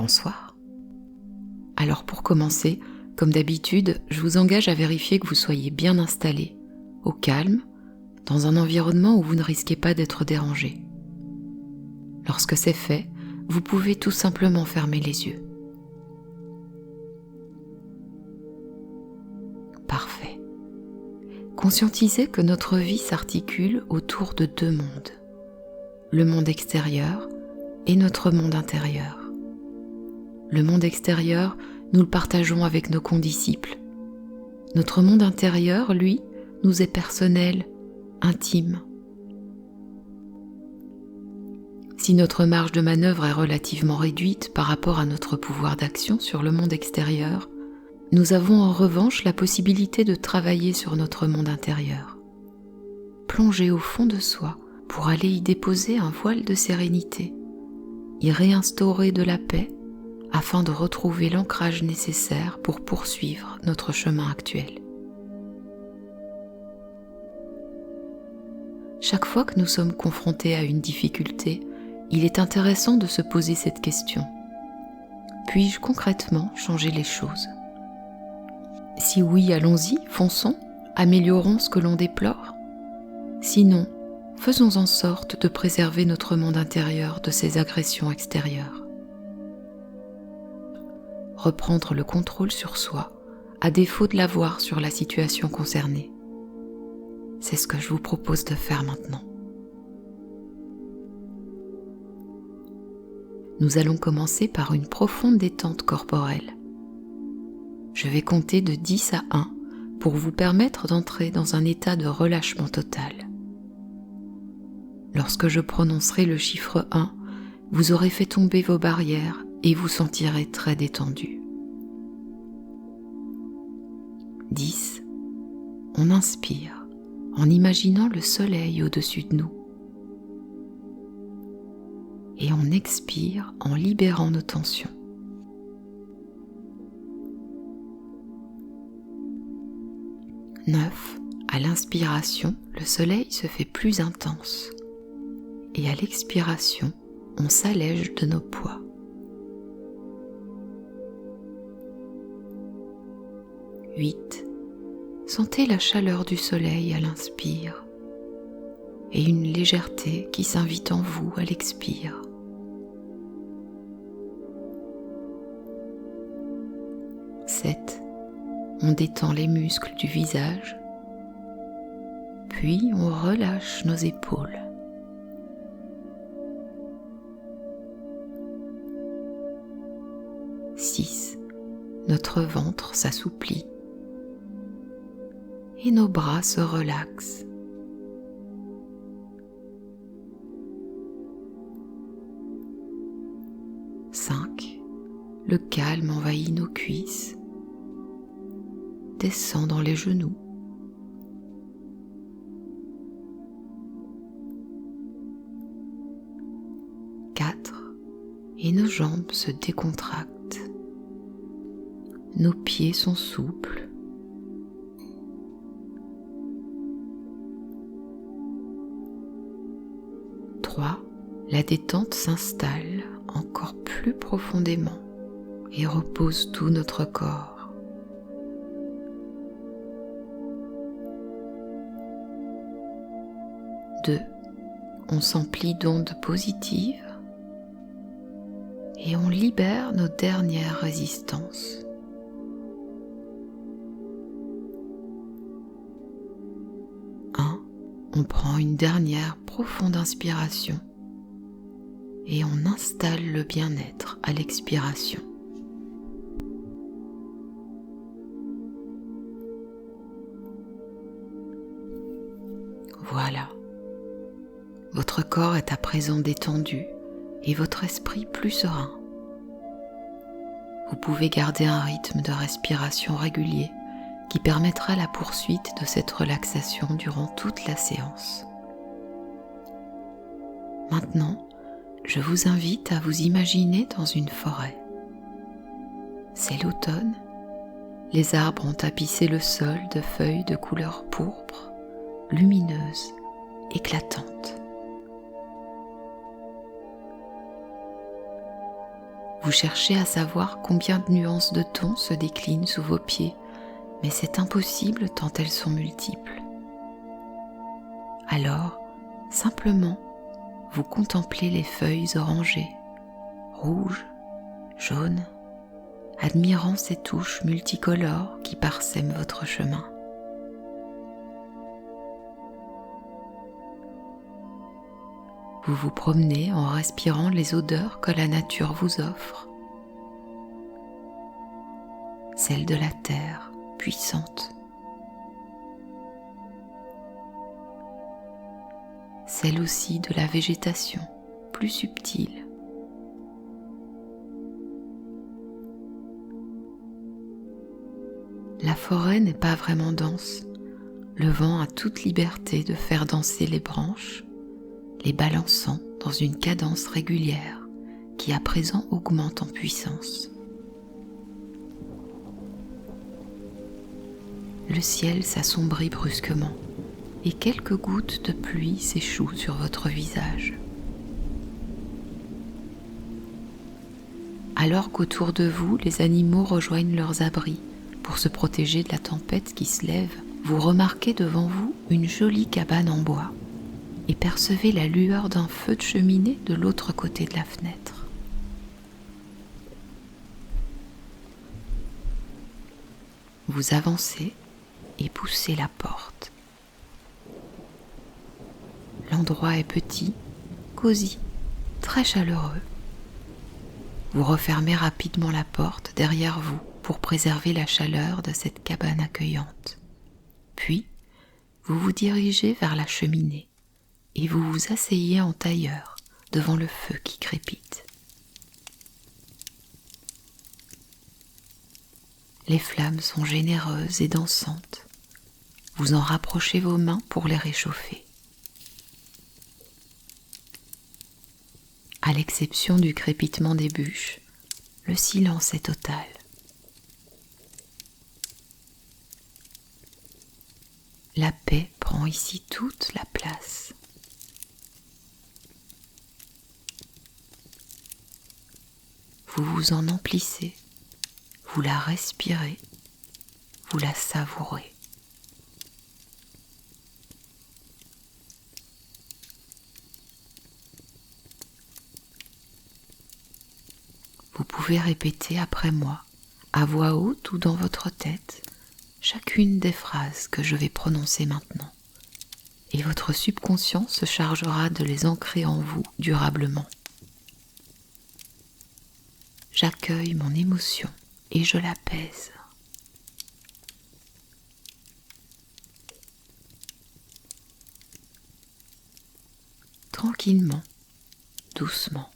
bonsoir. Alors pour commencer, comme d'habitude, je vous engage à vérifier que vous soyez bien installé, au calme, dans un environnement où vous ne risquez pas d'être dérangé. Lorsque c'est fait, vous pouvez tout simplement fermer les yeux. Parfait. Conscientisez que notre vie s'articule autour de deux mondes, le monde extérieur et notre monde intérieur. Le monde extérieur, nous le partageons avec nos condisciples. Notre monde intérieur, lui, nous est personnel, intime. Si notre marge de manœuvre est relativement réduite par rapport à notre pouvoir d'action sur le monde extérieur, nous avons en revanche la possibilité de travailler sur notre monde intérieur. Plonger au fond de soi pour aller y déposer un voile de sérénité, y réinstaurer de la paix afin de retrouver l'ancrage nécessaire pour poursuivre notre chemin actuel. Chaque fois que nous sommes confrontés à une difficulté, il est intéressant de se poser cette question. Puis-je concrètement changer les choses ? Si oui, allons-y, fonçons, améliorons ce que l'on déplore. Sinon, faisons en sorte de préserver notre monde intérieur de ces agressions extérieures. Reprendre le contrôle sur soi, à défaut de l'avoir sur la situation concernée. C'est ce que je vous propose de faire maintenant. Nous allons commencer par une profonde détente corporelle. Je vais compter de 10 à 1 pour vous permettre d'entrer dans un état de relâchement total. Lorsque je prononcerai le chiffre 1, vous aurez fait tomber vos barrières et vous sentirez très détendu. 10. On inspire en imaginant le soleil au-dessus de nous. Et on expire en libérant nos tensions. 9. À l'inspiration, le soleil se fait plus intense. Et à l'expiration, on s'allège de nos poids. 8. Sentez la chaleur du soleil à l'inspire et une légèreté qui s'invite en vous à l'expire. 7. On détend les muscles du visage, puis on relâche nos épaules. 6. Notre ventre s'assouplit et nos bras se relaxent. 5. Le calme envahit nos cuisses, descend dans les genoux. 4. Et nos jambes se décontractent. Nos pieds sont souples. 3. La détente s'installe encore plus profondément et repose tout notre corps. 2. On s'emplit d'ondes positives et on libère nos dernières résistances. 1. On prend une dernière profonde inspiration et on installe le bien-être à l'expiration. Voilà. Votre corps est à présent détendu et votre esprit plus serein. Vous pouvez garder un rythme de respiration régulier qui permettra la poursuite de cette relaxation durant toute la séance. Maintenant, je vous invite à vous imaginer dans une forêt. C'est l'automne. Les arbres ont tapissé le sol de feuilles de couleur pourpre, lumineuses, éclatantes. Vous cherchez à savoir combien de nuances de ton se déclinent sous vos pieds, mais c'est impossible tant elles sont multiples. Alors, simplement, vous contemplez les feuilles orangées, rouges, jaunes, admirant ces touches multicolores qui parsèment votre chemin. Vous vous promenez en respirant les odeurs que la nature vous offre. Celle de la terre, puissante. Celle aussi de la végétation, plus subtile. La forêt n'est pas vraiment dense. Le vent a toute liberté de faire danser les branches, les balançant dans une cadence régulière qui à présent augmente en puissance. Le ciel s'assombrit brusquement et quelques gouttes de pluie s'échouent sur votre visage. Alors qu'autour de vous, les animaux rejoignent leurs abris pour se protéger de la tempête qui se lève, vous remarquez devant vous une jolie cabane en bois et percevez la lueur d'un feu de cheminée de l'autre côté de la fenêtre. Vous avancez et poussez la porte. L'endroit est petit, cosy, très chaleureux. Vous refermez rapidement la porte derrière vous pour préserver la chaleur de cette cabane accueillante. Puis, vous vous dirigez vers la cheminée et vous vous asseyez en tailleur devant le feu qui crépite. Les flammes sont généreuses et dansantes. Vous en rapprochez vos mains pour les réchauffer. À l'exception du crépitement des bûches, le silence est total. La paix prend ici toute la place. Vous vous en emplissez, vous la respirez, vous la savourez. Vous pouvez répéter après moi, à voix haute ou dans votre tête, chacune des phrases que je vais prononcer maintenant, et votre subconscient se chargera de les ancrer en vous durablement. J'accueille mon émotion et je l'apaise. Tranquillement, doucement.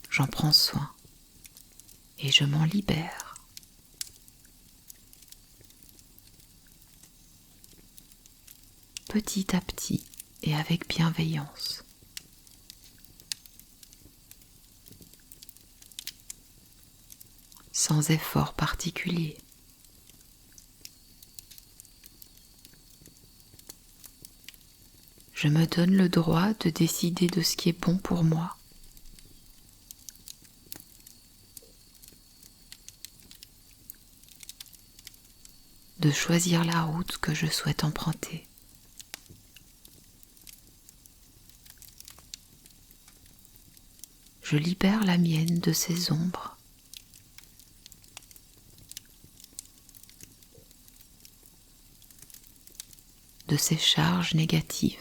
J'en prends soin et je m'en libère. Petit à petit et avec bienveillance. Sans effort particulier. Je me donne le droit de décider de ce qui est bon pour moi. De choisir la route que je souhaite emprunter. Je libère la mienne de ses ombres. De ses charges négatives.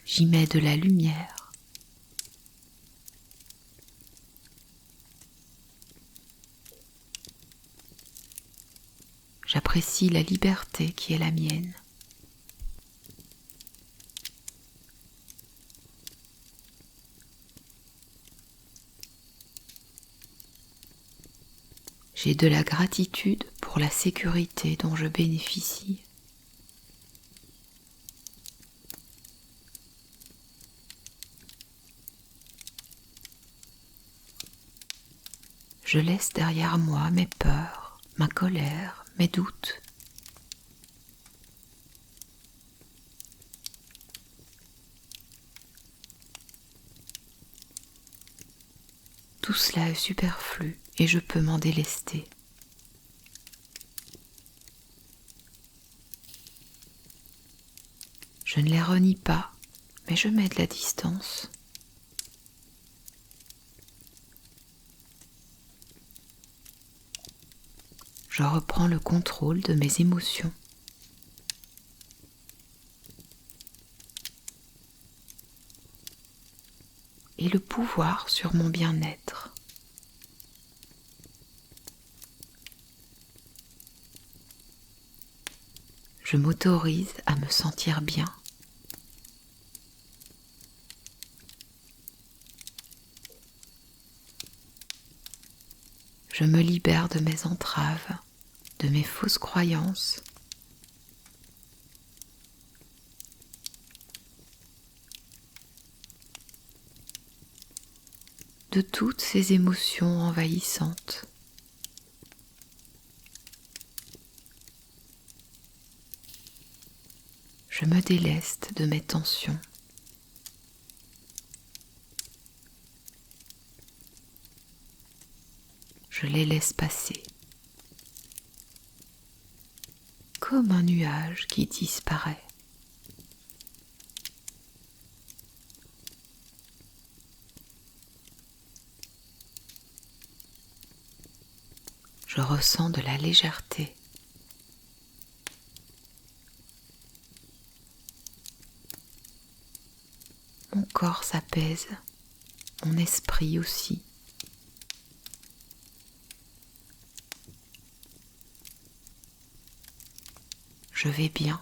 J'y mets de la lumière. J'apprécie la liberté qui est la mienne. J'ai de la gratitude pour la sécurité dont je bénéficie. Je laisse derrière moi mes peurs, ma colère, mes doutes. Tout cela est superflu et je peux m'en délester. Je ne les renie pas, mais je mets de la distance. Je reprends le contrôle de mes émotions. Et le pouvoir sur mon bien-être. Je m'autorise à me sentir bien. Je me libère de mes entraves, de mes fausses croyances. De toutes ces émotions envahissantes. Je me déleste de mes tensions. Je les laisse passer, comme un nuage qui disparaît. Je ressens de la légèreté. Mon corps s'apaise, mon esprit aussi. Je vais bien.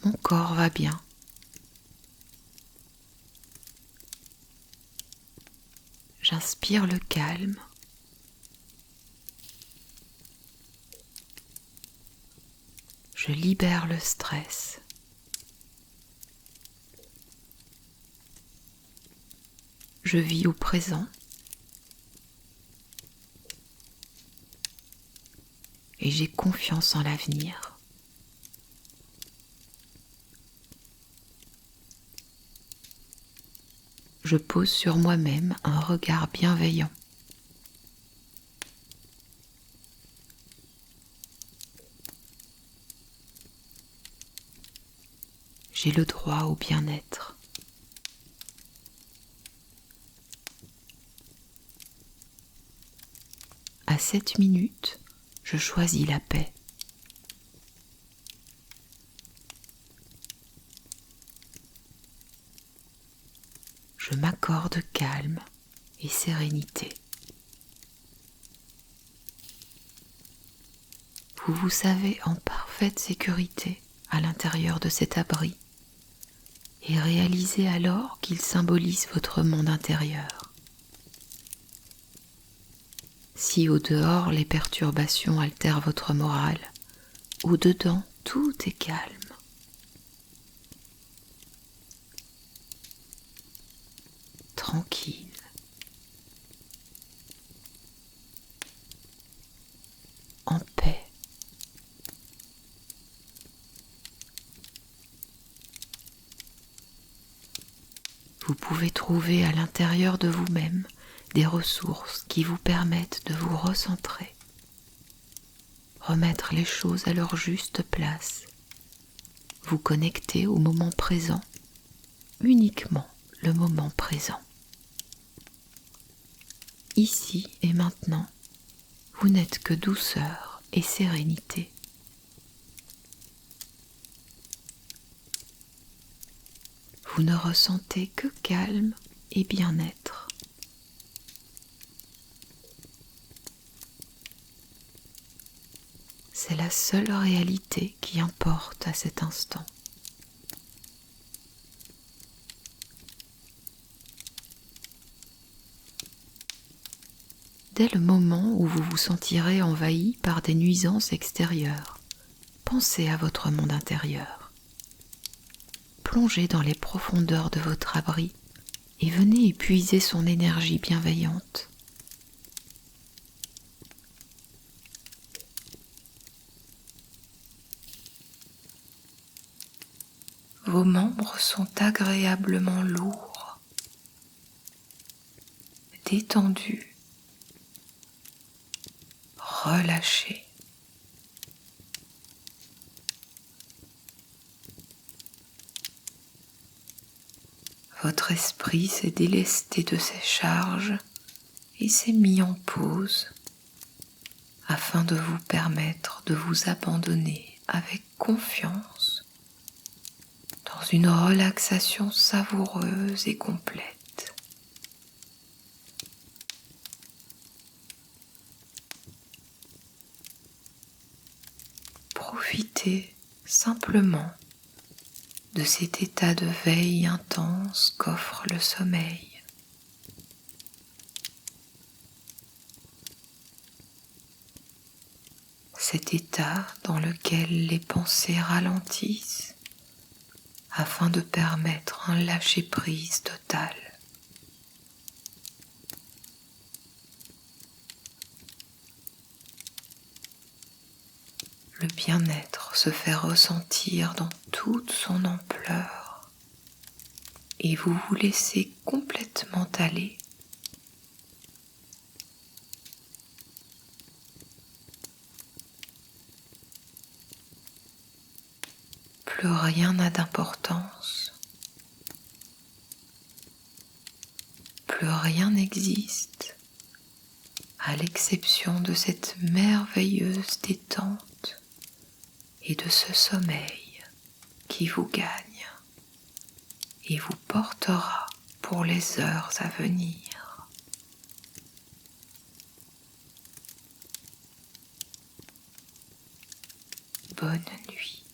Mon corps va bien. J'inspire le calme. Je libère le stress. Je vis au présent. Et j'ai confiance en l'avenir. Je pose sur moi-même un regard bienveillant. J'ai le droit au bien-être. À cette minute, je choisis la paix. Je m'accorde calme et sérénité. Vous vous savez en parfaite sécurité à l'intérieur de cet abri et réalisez alors qu'il symbolise votre monde intérieur. Si au dehors les perturbations altèrent votre morale, au dedans tout est calme. Tranquille. En paix. Vous pouvez trouver à l'intérieur de vous-même des ressources qui vous permettent de vous recentrer, remettre les choses à leur juste place, vous connecter au moment présent, uniquement le moment présent. Ici et maintenant, vous n'êtes que douceur et sérénité. Vous ne ressentez que calme et bien-être. C'est la seule réalité qui importe à cet instant. Dès le moment où vous vous sentirez envahi par des nuisances extérieures, pensez à votre monde intérieur. Plongez dans les profondeurs de votre abri et venez épuiser son énergie bienveillante. Vos membres sont agréablement lourds, détendus, relâchés. Votre esprit s'est délesté de ses charges et s'est mis en pause afin de vous permettre de vous abandonner avec confiance dans une relaxation savoureuse et complète. Profitez simplement de cet état de veille intense qu'offre le sommeil. Cet état dans lequel les pensées ralentissent afin de permettre un lâcher-prise total. Le bien-être se fait ressentir dans toute son ampleur et vous vous laissez complètement aller. Plus rien n'a d'importance, plus rien n'existe à l'exception de cette merveilleuse détente et de ce sommeil qui vous gagne et vous portera pour les heures à venir. Bonne nuit.